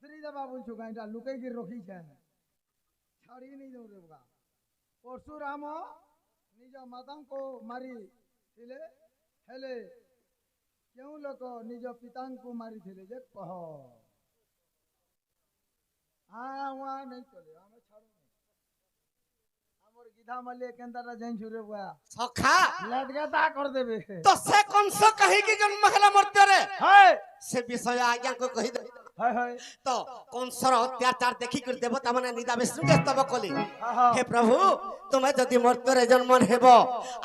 পাথরি দেবা বলছো গাইটা লুকাই কি রখিছে ছাড়ি নেই দৌড়ে বগা পরশুরাম নিজ মাতাଙ୍କୁ মারি ଥିଲେ ହେଲେ କେଉଁ ଲୋକ ନିଜ ପିତାଙ୍କୁ ମାରିଥିଲେ ଯେ କହ नहीं चले ଆମେ ଛାଡୁନି ଆମର ଗିଧା ମାଲିଏ କେନ୍ତାଟା ଜାଣିଛୁ ରେ ବୁଆ ସଖା ଲଟକା कर देबे तो से कंस कहीं की जन्म ହେଲା ମର୍ତ୍ତ୍ୟରେ हाय से विषय आज्ञा को कहि दे हाय हाय तो कंसर अत्याचार देखि कर देवता माने निदा विष्णु के स्तव कली हे प्रभु तुम्हें जदि मर्त्त्ୟରେ जन्म हेबो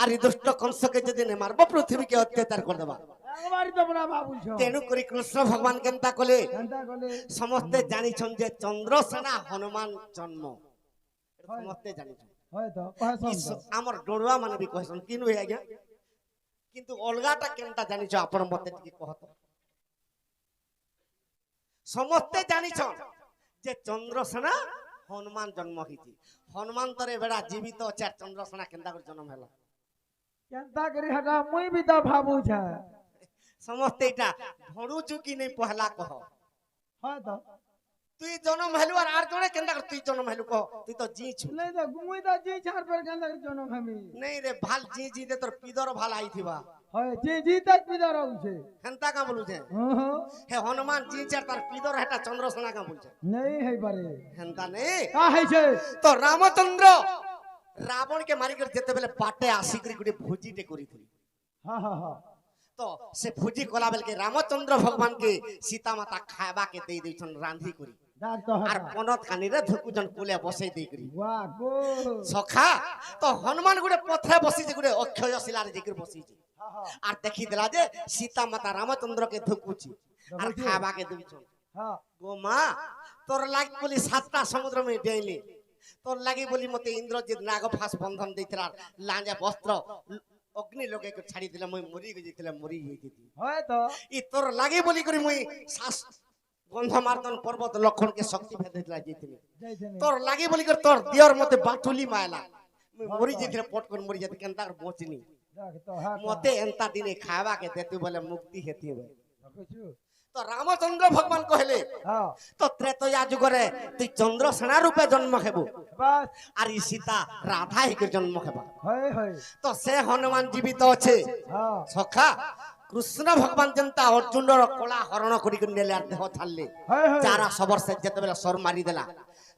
आरि दुष्ट कंस के जदि ने मारबो पृथ्वी के अत्याचार कर देबा हमारी तो बड़ा बाबू छ तेनु करी कृष्ण भगवान केनता कले केनता कले समस्ते जानि छन जे चंद्रसेना हनुमान जन्म समस्ते जानि छन होय तो कहसन हमर डोरवा माने भी कहसन किनु हे आज्ञा किंतु अलगाटा केनता जानि छ आपण मते टिके कहत समस्ते जानि छन जे चंद्रसेना हनुमान जन्म हिची हनुमान तरे बेड़ा जीवित अछि चंद्रसेना केनता कर जन्म हैला केनता करी हटा मुई भी तो भाबू छ समस्ते इटा भणु चुकी नहीं पहला कह हां तो तुई जन्म हेलु और आर जने केनता कर तुई जन्म हेलु कह तुई तो जी छु नहीं तो मुई तो जी चार पर केनता कर जनो हमी नहीं रे भाल जी जी दे तोर पिदर भाल आई थिबा होय जी जी तक पिदा रहू छे हेनता का बोलु छे हे हनुमान जी चार तार पिदर हेटा चंद्रसेना का बोल छे नहीं है बारे हेनता नहीं का है छे तो रामचंद्र रावण के मारी कर जेते बेले पाटे आसी करी गुडी भोजी टे करी थी हां हां हां तो से भोजी कोला बेल के रामचंद्र भगवान के सीता माता खायबा के दे दैछन रांधी करी डाक तो आर पनत कानी रे धुकुजन कोले बसै दे करी वाह गो सखा तो हनुमान गुडे पथरे बसी जे गुडे अक्षय शिला रे जेकर बसी जे हां हां आर देखि देला जे सीता माता रामचंद्र के धुकुची आर खायबा के दैछन हां गो मां तोर लाग बोली सातटा समुद्र में डेली तोर लागी बोली मते इंद्रजित नागफास बंधन दैतरा लांजा वस्त्र अग्नि लगे के छाड़ी दिला मई मरी गई दिला मरी गई थी होय तो ई तोर लागी बोली करी मई सास गंधमार्दन पर्वत लखन के शक्ति भेद दिला जेतनी जैसे तोर लागी बोली कर तोर दियर मते बाटुली मायला मई मरी जेतले पटकन मरी जेत केनता बचनी डाक तो हां मते एंता दिने खावा के देतु बोले मुक्ति हेती बे कुछ तो रामचंद्र भगवान कहले हां तो त्रेतया जुगरे तु चंद्रसेना रूपे जन्म हेबो बस आरी सीता राधा ही के जन्म हेबा होय होय तो से हनुमान जीवित अच्छे हां सखा कृष्ण भगवान जनता अर्जुन रो कोला हरण करी के नेले देह छालले होय होय चारा सबर से जते बेला सर मारी देला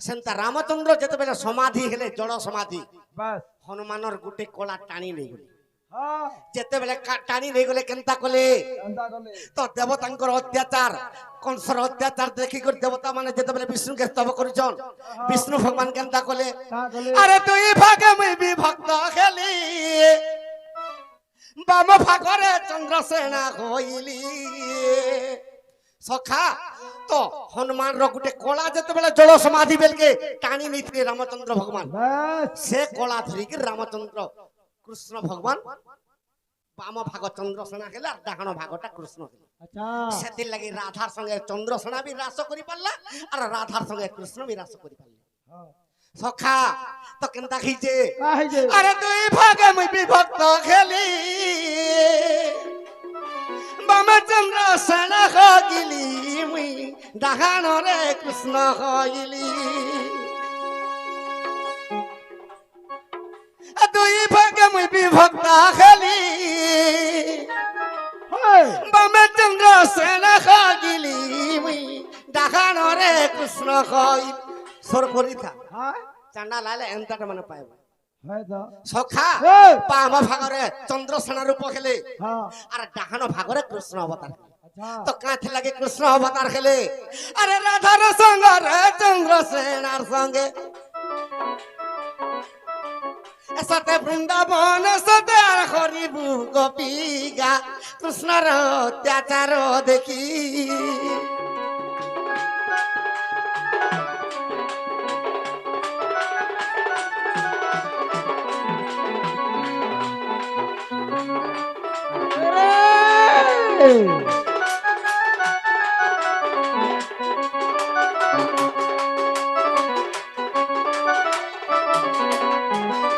सेंता रामचंद्र जते बेला समाधि हेले जड़ समाधि बस हनुमानर गुटे कोला टाणी नै गली हां जते बेला टाणी नै गले केनता कले अंदा गले तो देवतांकर अत्याचार कंसर अत्याचार देखि कर देवता माने जते बेला विष्णु के स्तव करिछन विष्णु भगवान केनता कले का गले अरे तुई भागे मैं विभक्त खेली बाम भागरे चंद्रसेना होइली सखा तो हनुमान रो गुटे कोला जते बेला जड़ समाधि बेल के टाणी नैथि रामचंद्र भगवान बस से कोला धरि के रामचंद्र कृष्ण भगवान बाम भाग चंद्रसेना हेला डाहण भागटा कृष्ण हेला अच्छा सेति लगी राधार संगे चंद्रसेना भी रास करि पारला और राधार संगे कृष्ण भी रास करि पारले हां सखा तो केनता खीचे का है जे अरे तुई भागे मैं विभक्त खेली बाम चंद्रसेना होगिली मुई डाहण रे कृष्ण होगिली तुई भागे मैं विभक्त खेली होय बाम चंद्रसेना होगिली मुई डाहण रे कृष्ण होई सोर करी था हां चांडा लाले एंता माने पाएबा होय तो सखा ए! पाम भागरे चंद्रसेना रूप खेले हां अरे डाहण भागरे कृष्ण अवतार अच्छा तो काथे लगे कृष्ण अवतार खेले अरे राधार संग रे चंद्रसेनार संगे सते वृंदावन सते हरिबु गोपीगा कृष्ण रो अत्याचार देखी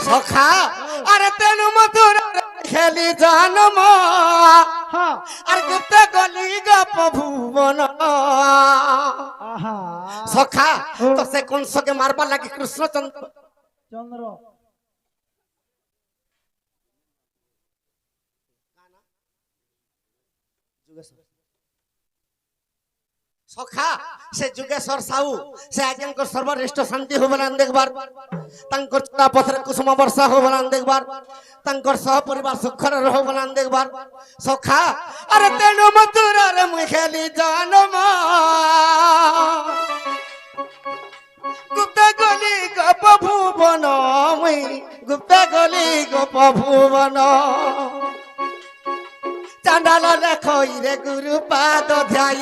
सखा अरे तेनु मधुर खेली जन्म हां अरे गुप्ते গলি গপ ভুবন আহা সখা তো সে কংসকে মারবার লাগি কৃষ্ণচন্দ্র চন্দ্র সখা সে যুগেশ্বর সাহু সে আজ্ঞাঙ্কর সর্বশ্রেষ্ঠ শান্তি হবলান দেখবার তাঙ্কর চূড়া পথরে কুসুম বর্ষা হবলান দেখবার তাঙ্কর সহ পরিবার সুখরে হবলান দেখবার সখা আরে তেণু মধুরে মুই খেলি জনম গুপ্তে গলি গপ ভুবন মুই গুপ্তে গলি গপ ভুবন চান্ডাল লেখই রে গুরু পাদ ধ্যাই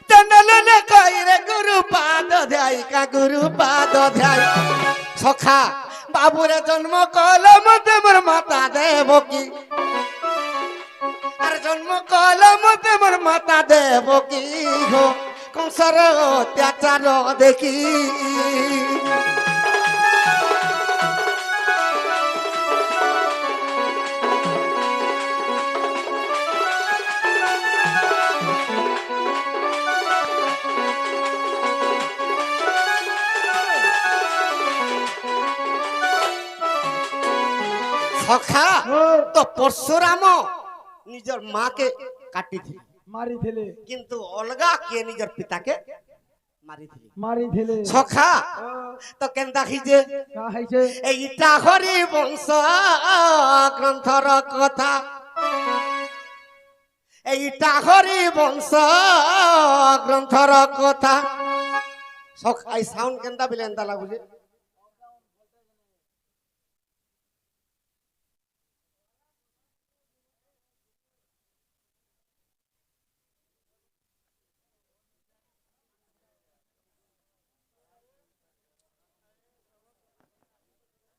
চান্ডাল লেখই রে গুরু পাদ ধ্যাই কা গুরু পাদ ধ্যাই সখা বাবুরে জন্ম কলম দেবর মাতা দেব কি আর জন্ম কলম দেবর মাতা দেব কি গো কংসর অত্যাচার দেখি সখা তো পরশুরাম নিজের মাকে কাটিଥିଲେ মারিଥିଲେ কিন্তু অলগা কে নিজের পিতাকে মারিଥିଲେ মারিଥିଲେ সখা তো কেনতা খিজে কা হইছে এইটা হরি বংশ গ্রন্থর কথা এইটা হরি বংশ গ্রন্থর কথা সখা এই সাউন্ড কেনতা বিলে এনতা লাগুছে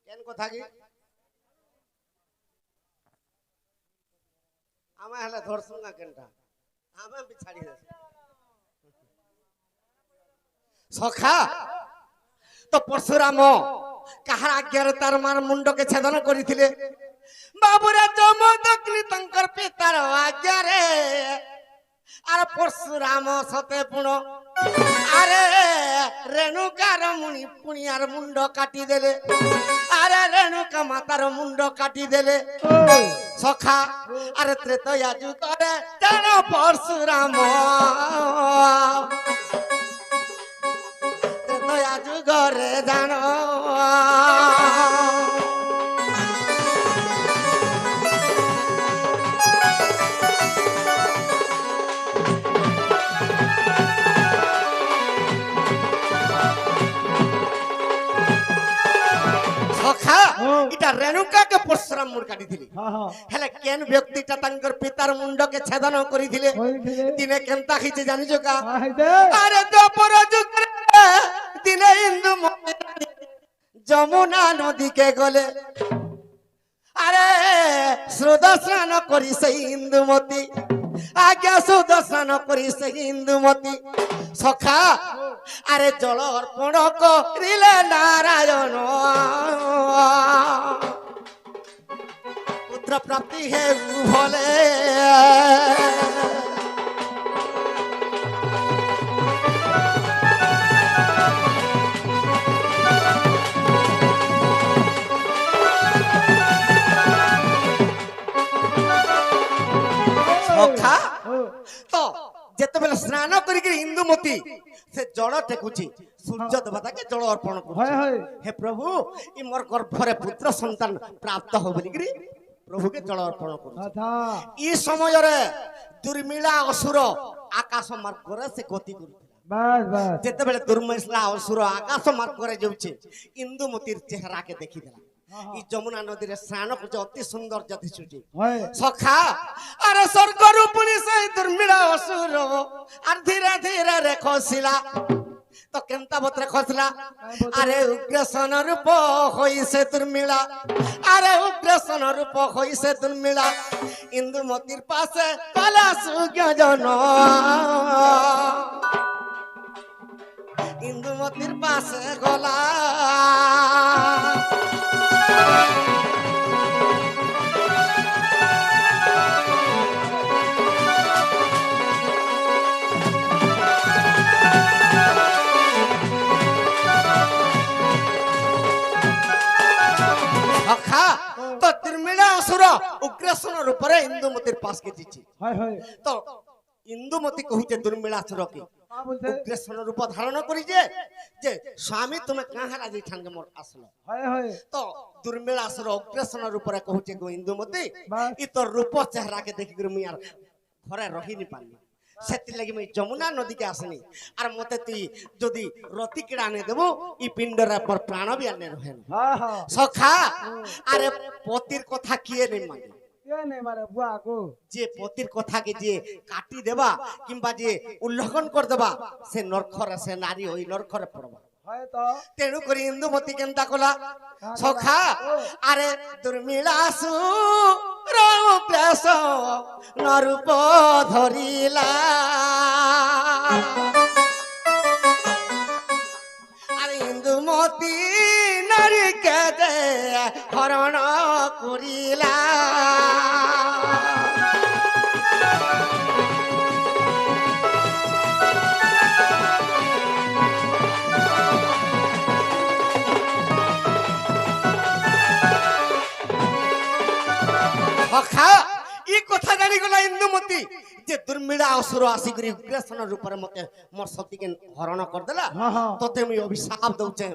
কেন কথা কি আমি হলে ধরসুঙ্গা কেনটা আমি বিছাড়ি দেছি সখা তো পরশুরাম কাহার আজ্ঞারে তার মার মুন্ডকে ছেদন করিଥିଲେ বাবুরা জমদগ্নি তাঙ্কর পিতার আজ্ঞারে আর পরশুরাম সতে পুণ আরে রেণুকার মুনি পুনিয়ার মুন্ড কাটি দেলে আরে রেণুকা মাতার মুন্ড কাটি দেলে সখা আরে ত্রেতয়া যুগরে জান পরশুরাম ত্রেতয়া যুগরে জান এটা রেণুকাকে পরশুরাম মুন্ড কাটিଥିଲେ হেলে কেন ব্যক্তিটা তাঙ্কর পিতার মুন্ডকে ছেদন করিଥିଲେ দিনে কেনতা খিছে জানিছ কা আরে দ্বাপর যুগে দিনে হিন্দু যমুনা নদীকে গলে আরে স্রোত স্নান করি সেই ইন্দুমতি আজ্ঞা স্রোত স্নান করি সেই ইন্দুমতি সখা আরে জল অর্পণ করিলে নারায়ণ পুত্র প্রাপ্তি হেউ ভলে সখা তো যেতবেলে স্নান করিকি ইন্দুমতি সে জল টেকুছি সূর্য দেবতাকে জল অর্পণ করছে হে প্রভু ই মোর গর্ভরে পুত্র সন্তান প্রাপ্ত হবে বলিকি প্রভুকে জল অর্পণ করছে এই সমୟରେ দুর্মিলা অসুর আকাশ মার্গরে সে গতি করুଥିଲା বাস বাস যেতবেলে দুর্মিলা অসুর আকাশ মার্গরে যাচ্ছে ইন্দুমতির চেহারাকে দেখিদেলা ই যমুনা নদীরে স্নান করছে অতি সৌন্দর্য দিশুছি সখা আরে স্বর্গরু পুনি সেই দুর্মিলা অসুর আর ধীরে ধীরে রে খসিলা তো কেনতা বত্রে খসলা আরে উগ্রসন রূপ হইছে দুর্মিলা আরে উগ্রসন রূপ হইছে দুর্মিলা ইন্দুমতির পাশে কলা সুজ্ঞজন ইন্দুমতির পাশে গলা উগ্রাসন রূপরে ইন্দুমতির পাশকে দিছি হয় হয় তো ইন্দুমতি কহুছে দুর্মিলাসুরকে কা বলতে উগ্রাসন রূপ ধারণ করিছে যে স্বামী তুমি কাহারা যেঠানকে মোর আসলো হয় হয় তো দুর্মিলাসুর উগ্রাসন রূপরে কহুছে গো ইন্দুমতি বাস ই তোর রূপ চেহারাকে দেখি করে মুই আর ঘরে রহিনি পারনি সেতি লাগি মুই যমুনা নদীকে আসনি আর মতে তুই যদি রতি কিড়া আনে দেবো ই পিণ্ডরে মোর প্রাণ বি আনে রহে না। হ্যাঁ হ্যাঁ সখা আরে পতির কথা কিয়ে নেই মানে কে নে মারে বুয়া কো যে পতির কথাকে যে কাটি দেবা কিংবা যে উল্লঙ্ঘন করে দেবা সে নরখরে সে নারী ওই নরখরে পড়বা হয় তো তেণু করে ইন্দুমতি কেনতা কলা সখা আরে দুর্মিলাসু রূপেশ নরূপ ধরিলা আরে ইন্দুমতি নারীকে দে হরণ করিলা সখা ই কথা জানি গলা ইন্দুমতি যে দুর্মিলা অসুর আসিকরি উগ্রাসন রূপরে মতে মোর সতীকে হরণ করদেলা হ্যাঁ হ্যাঁ তোতে আমি অভিশাপ দউছে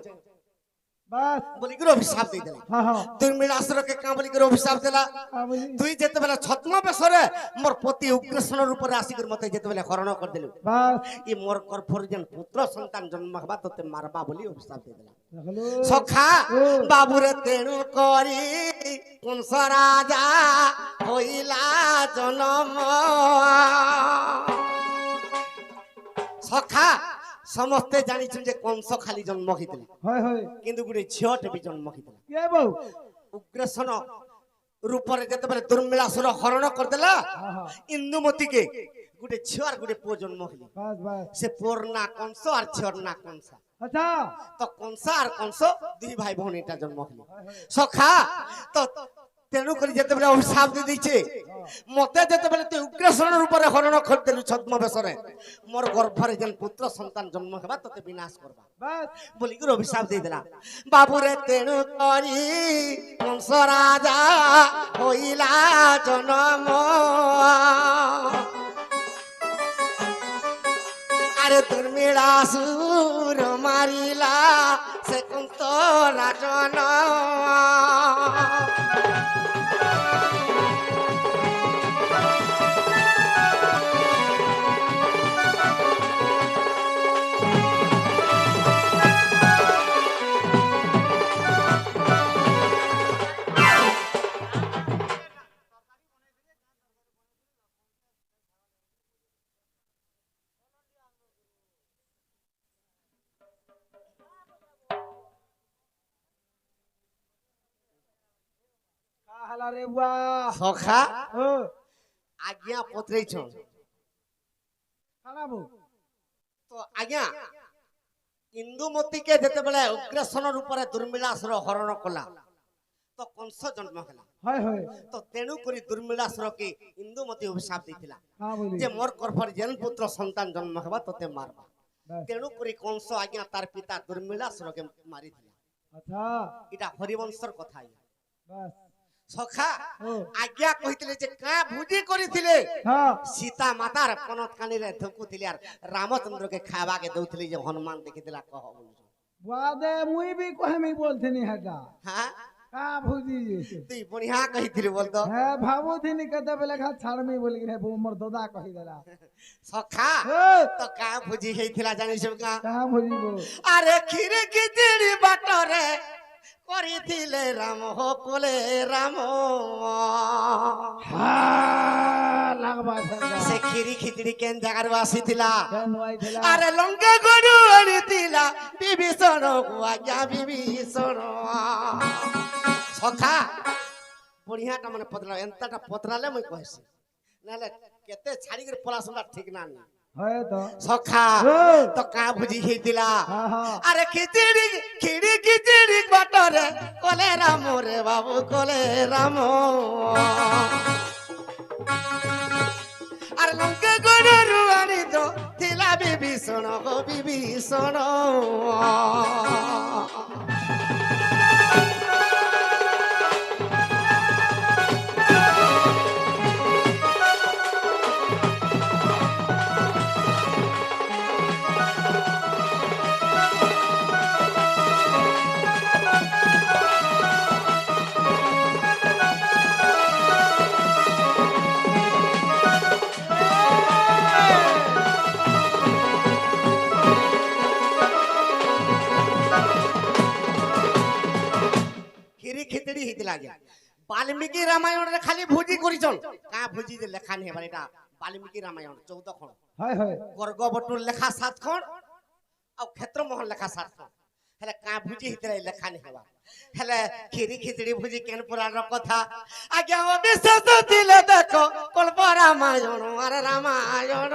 বাস বলি করে অভিশাপ দেই দেলা হ্যাঁ হ্যাঁ দুর্মিলা অসুরকে কা বলি করে অভিশাপ দেলা কা বলি তুই যেতেবেলা ছদ্মবেশরে মোর পতি উগ্রাসন রূপরে আসিকরি মতে যেতেবেলা হরণ করদেলু বাস ই মোর গর্ভর যেন পুত্র সন্তান জন্ম হবা তোতে মারবা বলি অভিশাপ দেই দেলা দেখলো সখা বাবুরে তেণু করি কংস রাজা হইলা জনম সখা সমস্তে জানিছুন যে কংস খালি জন্ম হইতিলা হয় হয় কিন্তু গোটে ঝিଅଟେ ବି জন্ম হইতিলা কে বউ উগ্রসেন রূপরে যেতেবেলে দুর্মিলাসুর হରଣ କରିଦେଲା হ্যাঁ হ্যাঁ ইন্দুমতিকে গোটে ঝିଅ আর গোটে পুଅ জন্ম হইলে বাস বাস সে পুଅর না কংস আর ঝিଅর না কংসা আচ্ছা তো কংসা আর কংস দুই ভাই ভଉଣୀ এটা জন্ম হইলে হয় হয় সখা তো তেণু করে যেতেবেলে অভিশাপ দিয়ে দিছে মতে যেতেবেলে তুই উগ্রসেন রূপরে হরণ করদেলু ছদ্মবেশরে মোর গর্ভরে যেন পুত্র সন্তান জন্ম হেবা তোতে বিনাশ করবা বাস বলি করে অভিশাপ দিয়ে দিলা বাবুরে তেণু করি কংস রাজা হইলা জনম আরে দুর্মিলাসুর মারিলা সে কংস রাজন কা হালা রে বুয়া সখা ও আজ্ঞা পত্রেইছ খানা বউ তো আজ্ঞা ইন্দুমতিকে যেতেবেলে উগ্রসেন রূপরে দুর্মিলাসুর হরণ কলা তো কংস জন্ম হেলা হয় হয় তো তেণু করে দুর্মিলাসুরকে ইন্দুমতি অভিশাপ দিছিলা কা বলি যে মোর গর্ভর যেন পুত্র সন্তান জন্ম হেবা তোতে মারবা বাস তেণু করে কংস আজ্ঞা তার পিতা দুর্মিলাসুরকে মারিছিলা আচ্ছা এটা হরিবংশর কথা আজ্ঞা বাস সখা ও আজ্ঞা কইতিলে যে কা ভুজি করিছিলে হ্যাঁ সীতা মাতার পনত কানিরে ধুকুতিলে আর রামচন্দ্রকে খাবাকে দউতিলে যে হনুমান দেখিতিলা কহ বলছ বুয়া দে মুই বি কহেমি বলছিনি হেটা হ্যাঁ কা ভুজি তুই বঢ়িয়া কহিছিলি বলতো হ্যাঁ ভাবুথিনি কেতে বেলে খা ছাড়মি বলি রে বউ মোর দাদা কহি দেলা সখা এ তো কা ভুজি হেইতিলা জানিস কা কা ভুজি বউ আরে ক্ষীর খিচড়ি বাটরে করিছিলে রাম কোলে রাম হ্যাঁ লাগবা সে ক্ষীরি খিচড়ি কেন জায়গার আসিଥିଲା কেন আইছিলা আরে লঙ্কা গরু আনিଥିଲା বিভীষণ আজ্ঞা বিভীষণ সখা বঢ়িয়াটা মানে পতলা এন্তাটা পতলালে মুই কহেছি নাহলে কেতে ছাড়ি করে পলাসলা ঠিক না নি হয় তো সখা ও তো কা বুঝি হেইতিলা হ্যাঁ হ্যাঁ আরে খিচড়ি খিড়ি খিচড়ি বাটরে কোলে রাম রে বাবু কোলে রাম আর লঙ্কা গরু আনিত ଥିଲା বিভীষণ গো বিভীষণ ହେଇଥିଲା ଆଜ୍ଞା ବାଲ୍ମୀକି ରାମାୟଣ ରେ ଖାଲି ଭୋଜି କରିଛନ୍ କା ଭୋଜି ଯେ ଲେଖା नहीं हेबार एटा ବାଲ୍ମୀକି ରାମାୟଣ 14 खंड हाय हाय गर्ग बटुर लेखा 7 खंड आ क्षेत्र मोहन लेखा 7 खंड हेले का भोजी हितरे लेखा नहीं हेबा हेले खीरी खिचड़ी भोजी केन पुराण र कथा आज्ञा विशेष दिले देखो कल्प रामायण अरे रामायण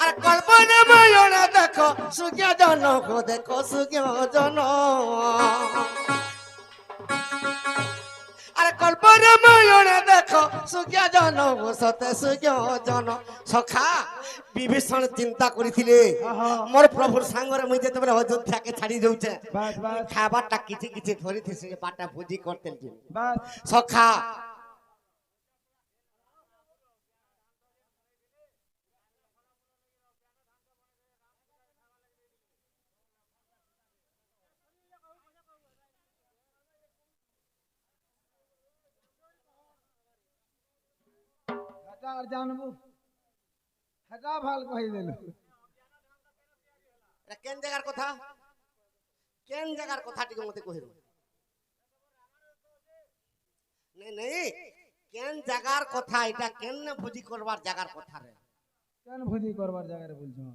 अरे कल्प रामायण देखो सुज्ञ जन को देखो सुज्ञ जन अरे कल्प रामायण देखो सुज्ञ जन सते सुज्ञ जन सखा विभीषण चिंता करिथिले मोर प्रभु सांगरे मुई जेतबे अयोध्या के छाड़ी जाउछे बस बस खाबाटा किछि किछि धरिथि से बाटा भोजी करते बस सखा हटा जानबू हटा भाल कहि देलु केन जगार कथा टिके मते कहि नहीं नहीं केन जगार कथा इटा केन ने भोजी करबार जगार कथा रे केन भोजी करबार जगह रे बोलछो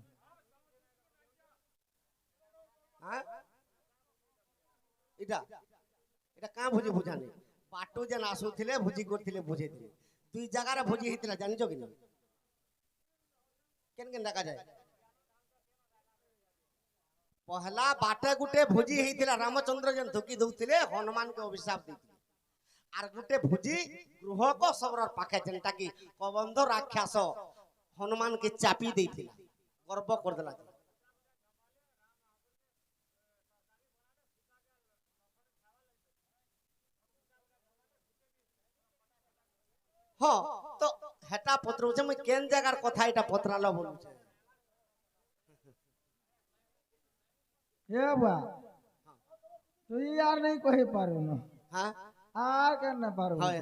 हां इटा इटा का भोजी बुझानी पाटो जन आसुथिले भोजी करथिले बुझेथिले दुई जगह रे भोजी हितला जानिजो कि नहीं केन केन डाका जाय पहला बाटे गुटे भोजी हेतिला रामचंद्र जन धुकी दउथिले हनुमान के अभिशाप देथिले आर गुटे भोजी गृह को सबरर पाखे जेनटा की कबंध राक्षस हनुमान के चापी देथिला गर्व कर देला हां तो हेटा पत्र होचे मैं केन जगार कथा एटा पत्रालो बोलु छे ये बा तू यार नहीं कहि पारो न हां आर के न पारो हाय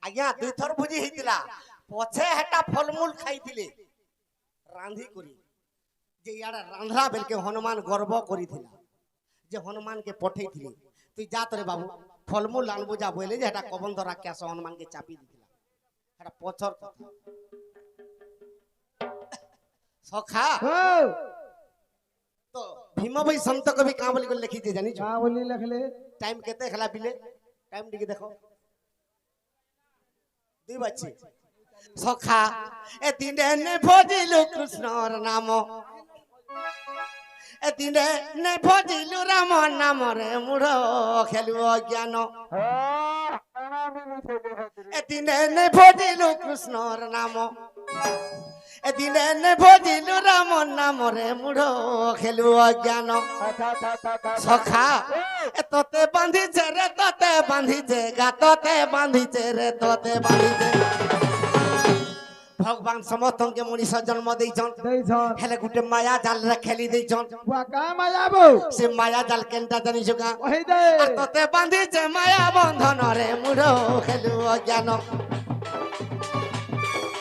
आज्ञा दुई थर भोजी हेतिला पछे हेटा फलमूल खाइथिले रांधी करी जे याडा रांधला बेल के हनुमान गर्व करिथिला जे हनुमान के पठैथिले तू जा तरे बाबू फलमूल आनबो जा बोले जे हेटा कबंध राक्षस हनुमान के चापी दिथिला हेटा पछर कथा सखा हो तो भीम भाई संत कवि का बोली को लिखी जे जानि का बोली लिखले टाइम केते खला बिले टाइम टिके देखो दुई बच्चे सखा ए दिने ने भजिलु कृष्णर नाम ए दिने ने भजिलु राम नाम रे मुढ़ खेलु अज्ञान ए दिने ने भजिलु कृष्णर नाम ए दिने ने भजिलु राम नाम रे मुढ़ खेलु अज्ञान सखा ए तोते बांधिचे रे तोते बांधिचे गा तोते बांधिचे रे तोते बांधिचे भगवान समस्त के मनीष जन्म देइछन हेले गुटे माया जाल रे खेली देइछन वा का माया बो से माया जाल केनटा जानि छका कहि दे आ तोते बांधिचे माया बंधन रे मुढ़ खेलु अज्ञान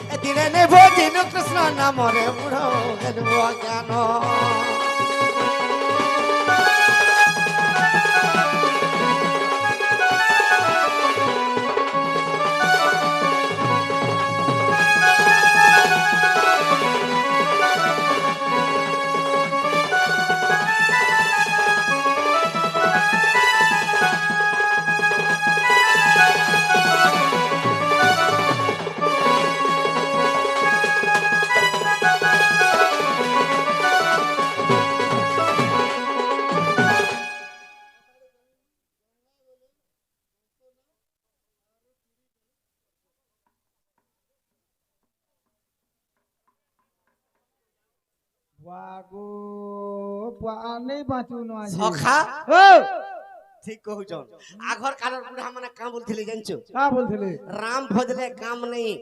ए दिने ने भजिलु कृष्ण नाम रे मुढ़ खेलु अज्ञान वागो पानी बाचू न आजी सखा हो ठीक कहउछन आघर कालर बुढ़ा माने का बोलथिले जानछु का बोलथिले राम भजले काम नहीं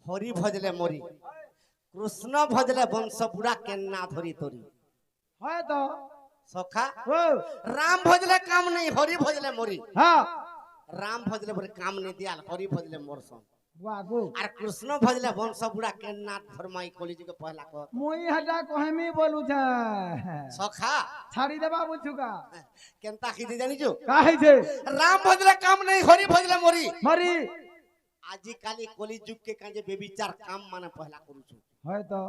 हरि भजले मरी कृष्ण भजले वंश बुढ़ा केन्ना धरी तोरी है तो सखा हो राम भजले काम नहीं हरि भजले मरी हां राम भजले बरे काम नहीं दियाल हरि भजले मरसन बुआ को আর কৃষ্ণ ভজলে বংশ বুড়া কেন্নাথ ধর্মাই কলিযুগে পহলা কর मुई हटा कहमी बोलू छे সখা छाड़ी देबा बुझुका কেনতা খিদি জানিছো काहे छे রাম ভজলে কাম নাই হরি ভজলে মরি मरी আজি কালি কলিযুগ কে কাজে বেবিচার কাম মানে পহলা করুছু হয় তো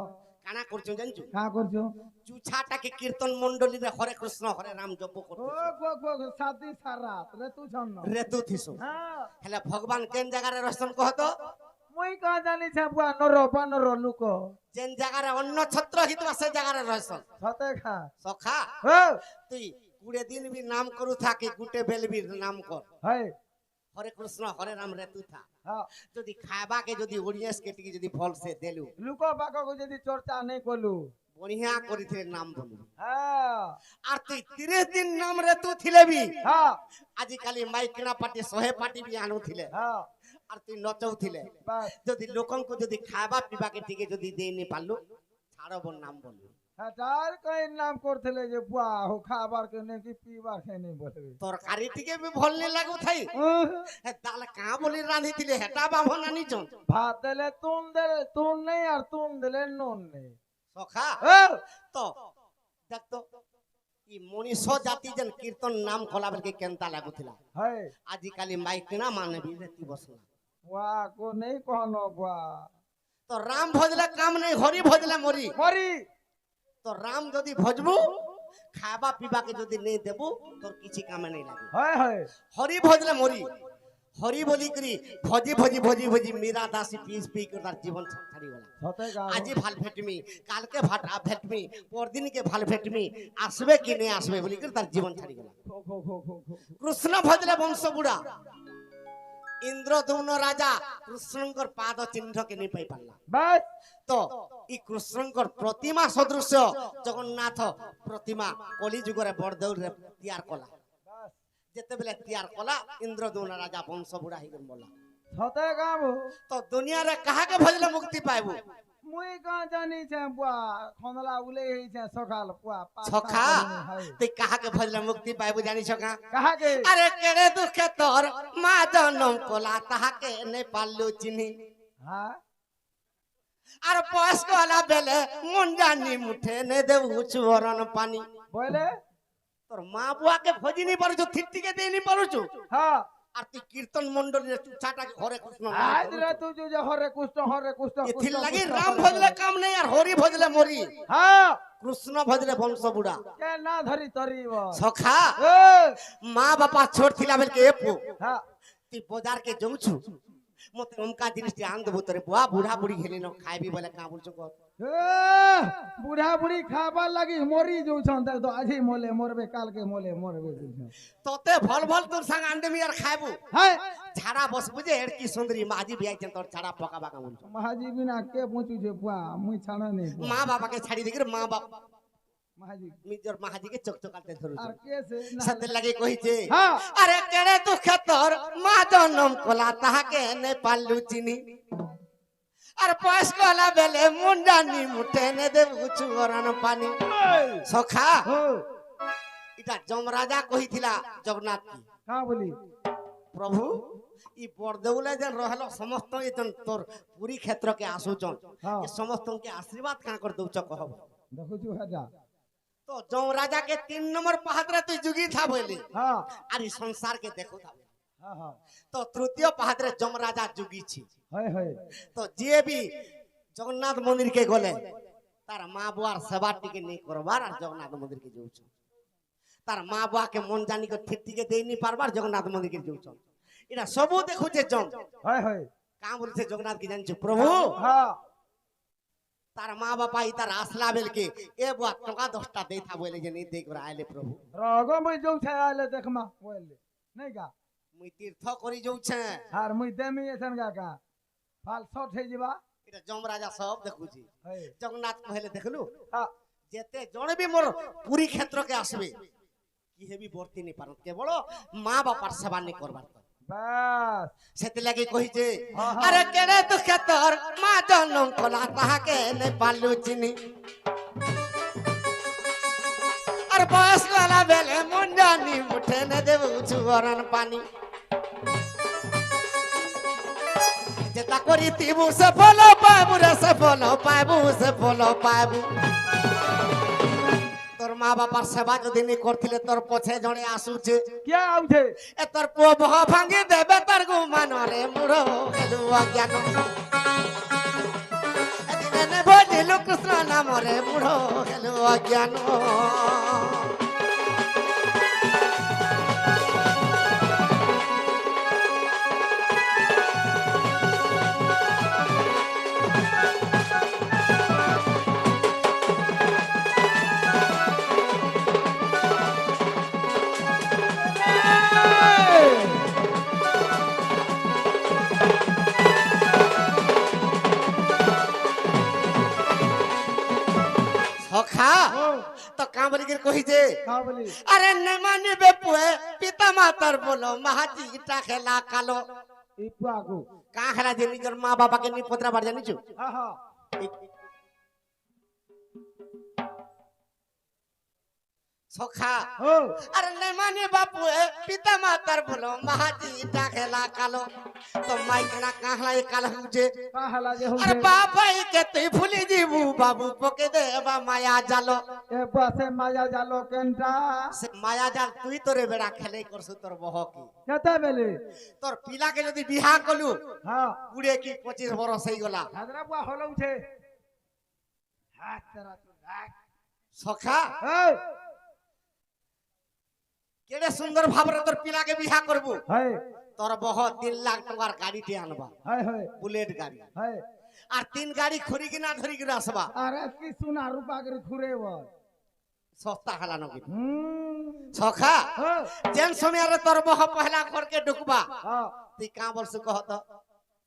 কানা করছো জানিছো का करছো চুছাটাকে কীর্তন মণ্ডলী রে হরে কৃষ্ণ হরে রাম জপ ओ করতে गो साथी सारा रे तू छन রেতু থিসু हां হেলে ভগবান কেন জায়গারে রসন কহতো मुई का जानी छे बुआ नरो बानर लुक যেন জায়গারে অন্য ছত্র হিতবা সে জায়গারে রসন सते खा সখা हो তুই 20 দিন বি নাম করু থাকি গুটে বেলবি নাম কর है হরে কৃষ্ণ হরে রাম রেতু থা हां যদি খাবা কে যদি অডিয়েন্স কে টিকে যদি ফল সে দেলু लुक बाको को यदि चर्चा नहीं कोलू বড়িয়া করিথে নাম বলু हां আর তুই 30 দিন নাম রেতু থিলেবি हां আজি কালি মাইকিনা পার্টি 100 পার্টি বি আনু থিলে हां আর তুই নচৌ থিলে बस যদি লোকଙ୍କୁ যদি খাবা পিবা কে টিকে যদি দেইনি পারলু ছাড়ব নাম বলু हटार कई नाम करथले जे बुआ हो खाबार के नहीं कि पीबार के नहीं बोलबे তরকারি টিকে বি ভাল নি লাগু থাই হে তালে কা বলি রাঁধি দিলে হেটা বাভ নানি জন भात देले तुम नहीं और तुम दिले नून नहीं সখা ओ তো দেখ তো ই মনীষ জাতি যেন কীর্তন নাম খোলা বলকে কেনতা লাগুଥିଲା है আজি কালি মাইকিনা মানে বি রেতি বসলা बुआ को नहीं कहनो बुआ তো রাম ভজলে কাম নাই হরি ভজলে মরি मरी তো রাম যদি ভজবু খাবা পিবা কে যদি নেই দেবু তোর কিছু কামে নাই লাগে है হরি ভজলে মরি হরি বলি করি ভজি ভজি ভজি ভজি মীরা দাসী পিস পি করে তার জীবন ছাড়ি গলা सते का আজি ভাল ভেটমি কালকে ভাট ভেটমি পরদিনকে ভাল ভেটমি আসবে কি নেই আসবে বলি করে তার জীবন ছাড়ি গলা खो কৃষ্ণ ভজলে বংশ বুড়া ইন্দ্রদৌম্ন রাজা কৃষ্ণঙ্কর পাদ চিহ্নকে নি পাই পারলা बस তো ই কৃষ্ণঙ্কর প্রতিমা সদৃশ জগন্নাথ প্রতিমা কলি যুগরে বড়দেউরে তৈয়ার কলা बस যেতেবেলে তৈয়ার কলা ইন্দ্রদৌম্ন রাজা বংশ বুড়া হইগন বলা सते का তো দুনিয়ারে কাহাকে ভজলে মুক্তি পাইবু मुई का जानी छे बुआ खनला उले ही छे सकाल बुआ সখা তুই কাহাকে ভজলে মুক্তি পাইবু জানিস কা कहा के আরে কেড়ে দুঃখে তোর মা জনম কলা তাহাকে নে পারলু চিনি हां আর বয়স্ক হলা বেলে মুন্ডানি মুঠে নে দেবু চুবরণ পানি बोले তোর মা বুয়াকে ভজি নি পারুছু ঠিকঠিকে দেই নি পারুছু हां আর তুই কীর্তন মণ্ডলীর চুছাটাকে হরে কৃষ্ণ आज रे तू जो হরে কুষ্ট এথির লাগি রাম ভজলে কাম নেই আর হরি ভজলে মরি हां কৃষ্ণ ভজলে বংশ বুড়া के ना धरी तरीब সখা ए মা বাপা ছোট থিলা বেলকে এপু हां তুই বজার কে যাউছু মতে ওমকা জিনিসটি আন দেবু তোরে বুয়া বুড়া বুড়ি হেলি ন খাইবি বলে কা বলছো কর बुढ़ा बुढ़ी खाबा लगी मोरी जो छन तो आज ही मोले मोरबे काल के मोले मोरबे তোতে ভল ভল তোর সঙ্গ আন্ডেমি আর খাইবু हाय ছাড়া বসবু যে এর কি সুন্দরী মাঝি বিয়াইছেন তোর ছাড়া পকা বাকা বলছো महाजी बिना के पूछू छे बुआ मुई छाना नहीं মা বাবাকে ছাড়ি দিকে মা বাপ महाजी নিজর মাহাজিকে চকচকাতে ধরুছ আর के से সাথে লাগি কইছে हां আরে কেড়ে দুঃখ তোর মা জনম কলা তাহাকে নে পারলু চিনি আর বয়স কলা বেলে মুন্ডানি মুঠে নে দেবু চুবরণ পানি সখা हो এটা যমরাজা কইছিলা জগন্নাথ কি का बोली প্রভু ই বড়দেউলে যেন রহল সমস্ত যেন তোর পুরী ক্ষেত্রকে আসুচন हां এ সমস্তকে আশীর্বাদ কাঁ করে দউছ কহব देखो छु हटा তো যমরাজাকে 3 নম্বর পাহাড়ে তুই যুগি থা বলি हां আর এই সংসারকে দেখো থা हां हां তো তৃতীয় পাহাড়ে যমরাজা যুগিছি हाय हाय তো যে বি জগন্নাথ মন্দির কে গলে তার মা বুয়ার সেবা টিকে নেই করবার আর জগন্নাথ মন্দির কে যাউছ তার মা বুয়া কে মন জানি কে ঠিক টিকে দেই নি পারবার জগন্নাথ মন্দির কে যাউছ এটা সবু দেখুছে জম हाय हाय কা বলছে জগন্নাথ কি জানছো প্রভু हां তার মা বাবা ই তার আসলা বেলকে এ বুয়া টাকা 10টা দেই থা বলে যে নেই দেখবার আইলে প্রভু रगो मुई जो छे आले देखमा बोले नहीं का মুই তীর্থ করি যাউছে हार मुई देमी एसन का फाल शॉट हे जीवा এটা যমরাজা সব দেখুছি हाय জগন্নাথ কহেলে দেখলু हां যেতে জনে বি মোর পুরী ক্ষেত্রকে আসবে কি হেবি বর্তি নি পারত কেবল মা বাবার সেবা নি করবার बस সেতে লাগি কইছে হ্যাঁ, হ্যাঁ। আরে কেড়ে দুঃখে তোর মা জনম কলা তাহাকে নে পারলু চিনি আর বয়স গলা বেলে মুন্ডানি মুঠে নে দেবু চুবরণ পানি যেটা সেবা করি তিবু সে ফলো পাবু রে সে ফলো পাবু সে ফলো পাবু তোর মা বাবার সেবা যদি নি করছিলে তোর পছে জনে আসুছে क्या आउछे এ তোর পুଅ বহ ভাঙ্গি দেবে তার গুমান রে মুড়ো হেলু অজ্ঞান এদিনে ভজিলু কৃষ্ণ নাম রে মুড়ো হেলু অজ্ঞান সখা তো কামরিগির কহিছে हाँ बोली আরে নে মানিবে পুয়ে পিতা মাতার বলো মাহাজিটা খেলা কালো इपुआ को কা খেলা যে নিজের মা বাবাকে নি পত্রা বার জানিছো हाँ हाँ সখা हो আরে নে মানে বাপু পিতা মাতার বলো মাহাজিটা খেলা কালো তো মাইকনা কাহলাই কালো হুজে कहाँ हला जे আরে होछे বাবাই কে তুই ভুলি দিবু বাবু পকে দেবা মায়া জালো ए बसे माया जालो केंटा সে মায়া জাল তুই তোরে বেড়া খেলে করছু তোর বহ কি केते बेले তোর পিলাকে যদি বিহা কলু हाँ 20 কি 25 বরস হই গলা हाजरा बुआ होलो छे हाथ तेरा तो लाग সখা ए কেড়ে সুন্দর ভাবে তোর পিলাকে বিহা করবু है তোর বহ 3 লাখ টাকার গাড়িতে আনবা है বুলেট গাড়ি है আর 3 গাড়ি খড়ি কিনা ধরি কিনা আসবা अरे की सुना रुपा कर खुरे वो সস্তা হেলানো কি हम्म সখা हो যেন সময় তোর বহ পহলা ঘরকে ঢুকবা हाँ তুই কা বলছু কহ তো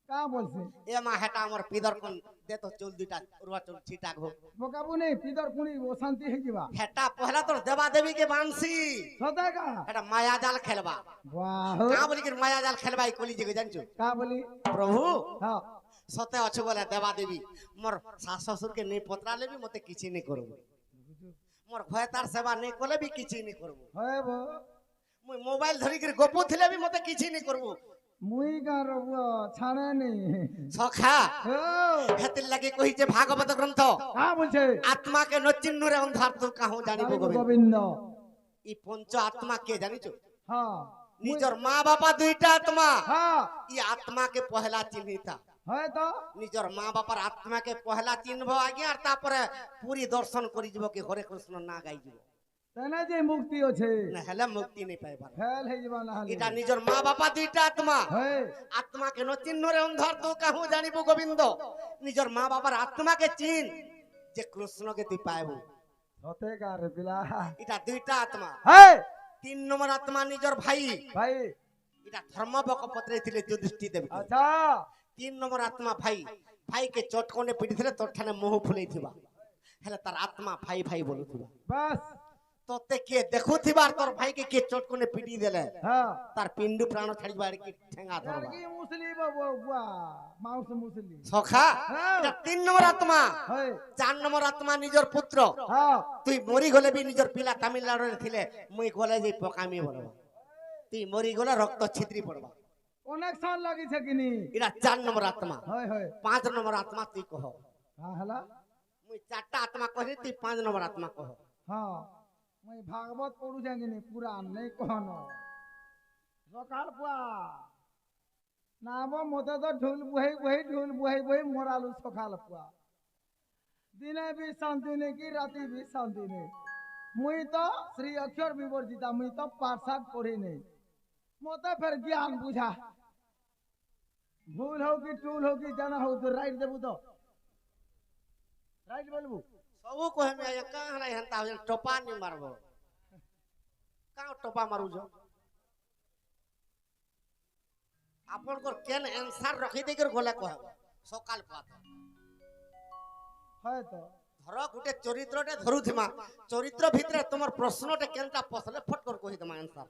का बोलছে এ মা হেটা আমার পিদর কোন দে তো চুল দুইটা উড়া চুল ছিটা ঘো बोकाबू नहीं पिदर कुनी वो शांति है जीवा হেটা পহলা তোর দেবা দেবী কে বানসি सदा का হেটা মায়া জাল খেলবা वाह কা বলি কি মায়া জাল খেলবা এই কলি যে জানছো का बोली প্রভু हाँ সতে অছ বলে দেবা দেবী মোর শাশ শ্বশুর কে নেই পত্রা লেবি মতে কিছু নেই করব মোর ভয় তার সেবা নেই করলে বি কিছু নেই করব है वो মুই মোবাইল ধরি কি গপু থিলে বি মতে কিছু নেই করব मुई का रबुआ छाने नहीं সখা हो হেতির লাগি কহিছে ভাগবত গ্রন্থ का बोलছে আত্মাকে নচিন্নুরে অন্ধার তো কাহু জানিব গোবিন্দ गोविंद ই পঞ্চ আত্মা কে জানিছো हाँ নিজর মা বাবা দুইটা আত্মা हाँ ই আত্মাকে পহলা চিহ্নিতা है तो নিজর মা বাবার আত্মাকে পহলা চিহ্নব আগে আর তারপরে পুরি দর্শন করি যাব কি হরে কৃষ্ণ না গাই যাব तेने जे मुक्ति होछे না হেলে মুক্তি নেই পাইবার फेल है जीवा ना এটা নিজর মা বাবা দুইটা আত্মা है আত্মাকে নচিন্নুরে অন্ধার তো কাহু জানিব গোবিন্দ নিজর মা বাবার আত্মাকে চিন যে কৃষ্ণকে তুই পাইবু होते का रे पिला এটা দুইটা আত্মা है 3 নম্বর আত্মা নিজর ভাই भाई এটা ধর্মবক পত্রে ଥିଲେ যুধিষ্ঠি দেব अच्छा 3 নম্বর আত্মা ভাই ভাইকে চটকনে পিটিଥିଲେ তোর ঠানে মোহ ফুলেইথিবা হেলে তার আত্মা ভাই ভাই বলুথিবা बस তোতে কে দেখুথিবার তোর ভাইকে কে চটকনে পিটি দেলে हाँ তার পিন্ডু প্রাণ ছাড়িবা আর কি ঠেঙ্গা ধরবা लड़की मुसली बाबू बुआ माउस मुसली সখা হ্যাঁ। এটা 3 নম্বর আত্মা है 4 নম্বর আত্মা নিজর পুত্র हाँ তুই মরি গলে বি নিজর পিলা তামিলনাড়ুরে থিলে মুই গলে যে পকামি বলবা তুই মরি গলে রক্ত ছিদ্রি পড়বা कनेक्शन लगी छे कि नहीं এটা 4 নম্বর আত্মা है 5 নম্বর আত্মা তুই কহ हाँ हला মুই 4টা আত্মা কহি তুই 5 নম্বর আত্মা কহ हाँ मैं भागवत पढ़ू जाएंगे नहीं पूरा नहीं कहनो सकाल पुआ नाम मते तो ढोल बुहाई बुहाई मोरालू सकाल पुआ दिने भी शांति नहीं की राति भी शांति नहीं मुई तो श्री अक्षर विवर्जिता मुई तो पाठशाठ पढ़ी नहीं मते फिर ज्ञान बुझा भूल हो कि टूल हो कि जाना हो तो राइट देबू तो राइट बोलबू ସବୁ କହେମି ଆଜ୍ଞା କାଁ ହେଲା ହେନ୍ତା ହଉଛେ ଟୋପା ନି ମାରବ କାଁ ଟୋପା ମାରୁଛ ଆପଣଙ୍କର କେନ୍ ଆନ୍ସାର ରଖି ଦେଇକରି ଗଲେ କହେବ ସକାଳ ପାତ है तो ଧର ଗୋଟେ ଚରିତ୍ରଟେ ଧରୁଥିମା ଚରିତ୍ର ଭିତରେ তোমার ପ୍ରଶ୍ନଟେ କେନ୍ତା ପଶଲେ ଫଟ କରି କହିଦେମା ଆନ୍ସାର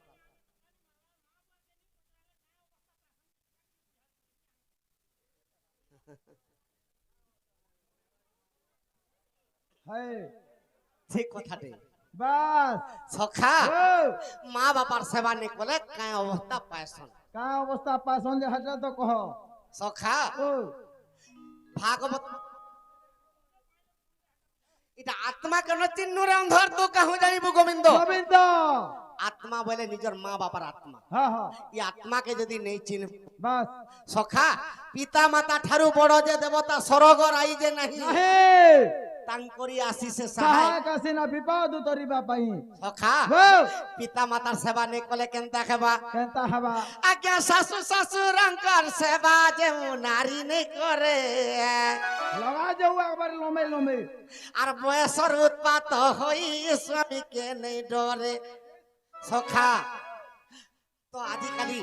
है ঠিক কথাটে बस সখা हो মা বাবার সেবা নি কলে কাঁ অবস্থা পাইছন का अवस्था पासन जे हटा तो कहो সখা ও ভাগবত এটা আত্মা কেন চিহ্নরে অন্ধর তো কাহু জানিব গোবিন্দ গোবিন্দ আত্মা বলে নিজের মা বাবার আত্মা হ্যাঁ হ্যাঁ এই আত্মাকে যদি নেই চিন বাস সখা পিতা মাতা ঠারু বড় যে দেবতা স্বর্গ রাই যে নাহি নাহি তাঙ্করি আশিসে সাহায় সহায়ক আসিনা বিপদ উতরিবা পাই সখা হো পিতা মাতার সেবা নেই কলে কেনতা খেবা কেনতা হবা আজ্ঞা শাশু শ্বশুরঙ্কর সেবা যে নারী নেই করে লগা যাও একবার লমে লমে আর বয়সর উৎপাত হই স্বামীকে নেই ডরে সখা তো আজিকালি